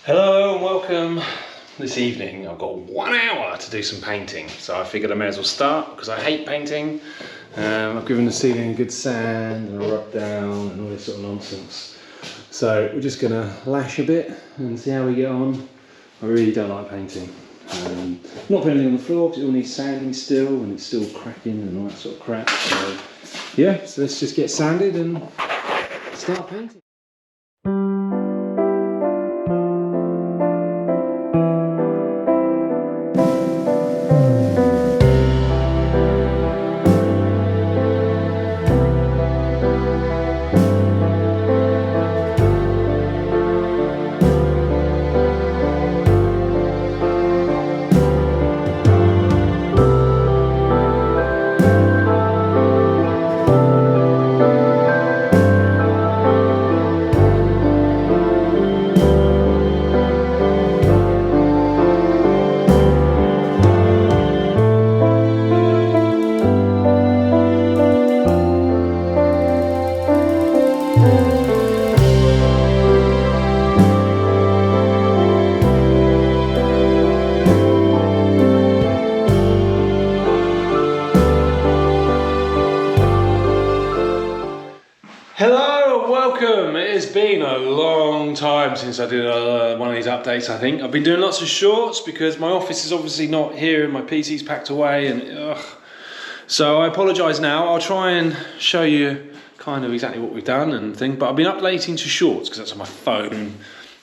Hello and welcome. This evening I've got 1 hour to do some painting, so I figured I may as well start because I hate painting. I've given the ceiling a good sand and a rub down and all this sort of nonsense. So we're just going to lash a bit and see how we get on. I really don't like painting. I'm not putting anything on the floor because it all needs sanding still and it's still cracking and all that sort of crap. So yeah, so let's just get sanded and start painting. Hello and welcome. It has been a long time since I did one of these updates. I think I've been doing lots of shorts because my office is obviously not here and my PC's packed away and so I apologise now. I'll try and show you kind of exactly what we've done and things, but I've been updating to shorts because that's on my phone,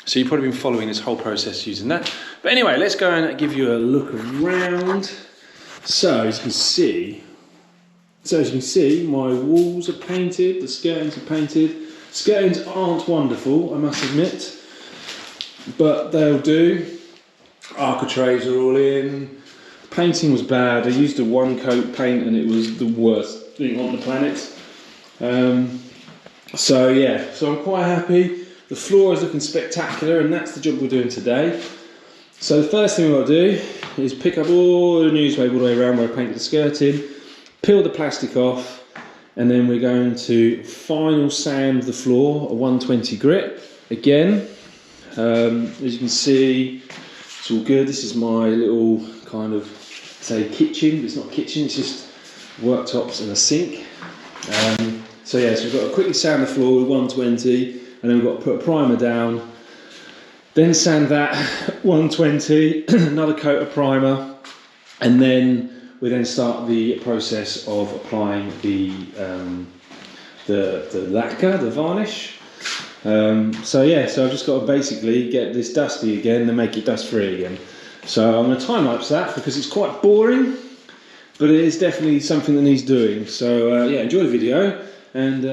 so you've probably been following this whole process using that. But anyway, let's go and give you a look around. So as you can see, my walls are painted, the skirtings are painted. Skirtings aren't wonderful, I must admit, but they'll do. Architraves are all in. Painting was bad. I used a one-coat paint and it was the worst thing on the planet. So yeah, so I'm quite happy. The floor is looking spectacular and that's the job we're doing today. So the first thing we've got to do is pick up all the newspaper all the way around where I painted the skirting, peel the plastic off, and then we're going to final sand the floor, a 120 grit. Again, as you can see, it's all good. This is my little kind of, say, kitchen, but it's not a kitchen, it's just worktops and a sink. So yeah, so we've got to quickly sand the floor with 120, and then we've got to put a primer down, then sand that 120, another coat of primer, and then we then start the process of applying the lacquer, the varnish. So yeah, so I've just got to basically get this dusty again and make it dust free again. So I'm going to time lapse that because it's quite boring, but it is definitely something that needs doing. So yeah, enjoy the video and.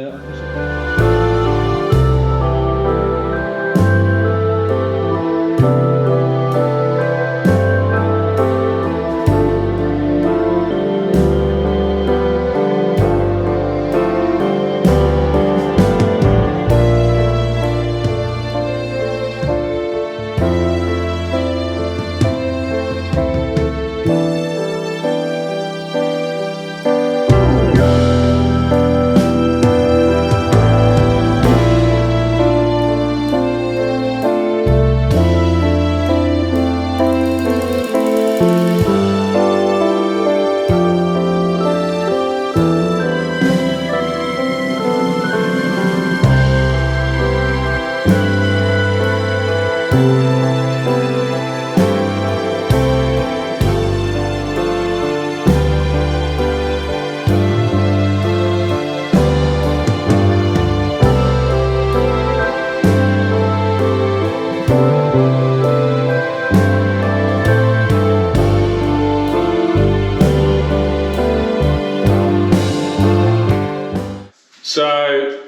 So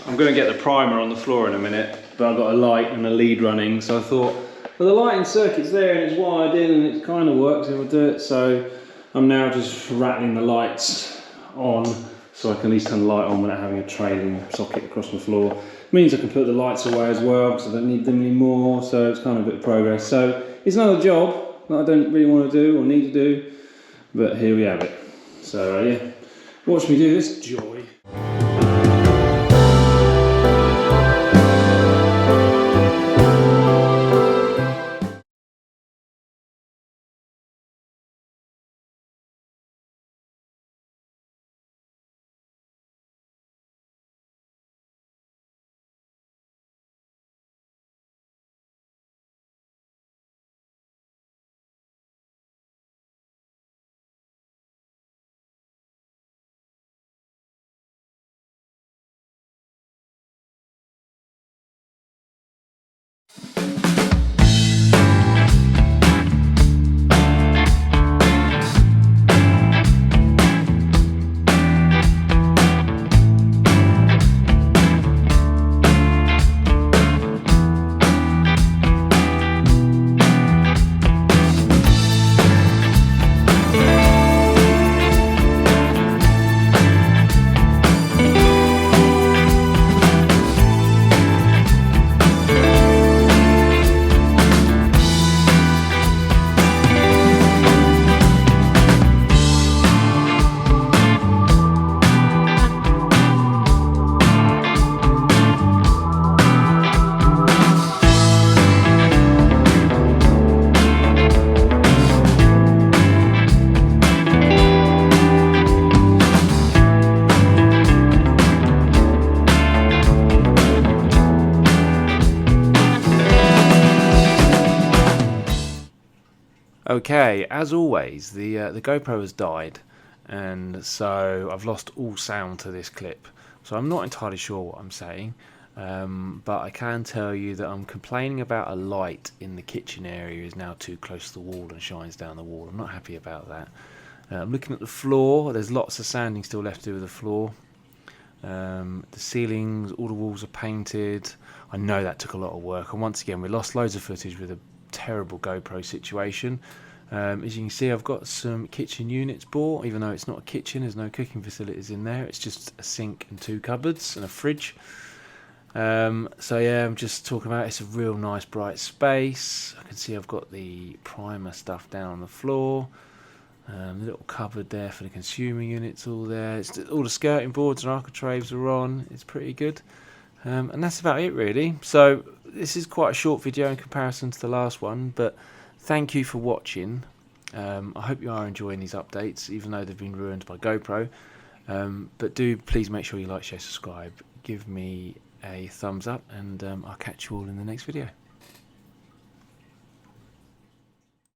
I'm going to get the primer on the floor in a minute, but I've got a light and a lead running, so I thought, well, the lighting circuit's there and it's wired in and it kind of works, it will do it. So I'm now just rattling the lights on so I can at least turn the light on without having a trailing socket across my floor. It means I can put the lights away as well because I don't need them anymore, so it's kind of a bit of progress. So it's another job that I don't really want to do or need to do, but here we have it. So yeah, watch me do this joy. Okay, as always, the GoPro has died, and so I've lost all sound to this clip. So I'm not entirely sure what I'm saying, but I can tell you that I'm complaining about a light in the kitchen area is now too close to the wall and shines down the wall. I'm not happy about that. I'm looking at the floor. There's lots of sanding still left to do with the floor. The ceilings, all the walls are painted. I know that took a lot of work, and once again we lost loads of footage with a terrible GoPro situation. As you can see, I've got some kitchen units bought, even though it's not a kitchen, there's no cooking facilities in there, it's just a sink and 2 cupboards and a fridge. So yeah, I'm just talking about, it's a real nice bright space. I can see I've got the primer stuff down on the floor. The little cupboard there for the consumer units, all there. All the skirting boards and architraves are on. It's pretty good. And that's about it really. So this is quite a short video in comparison to the last one, but thank you for watching. I hope you are enjoying these updates, even though they've been ruined by GoPro. But do please make sure you like, share, subscribe. Give me a thumbs up, and I'll catch you all in the next video.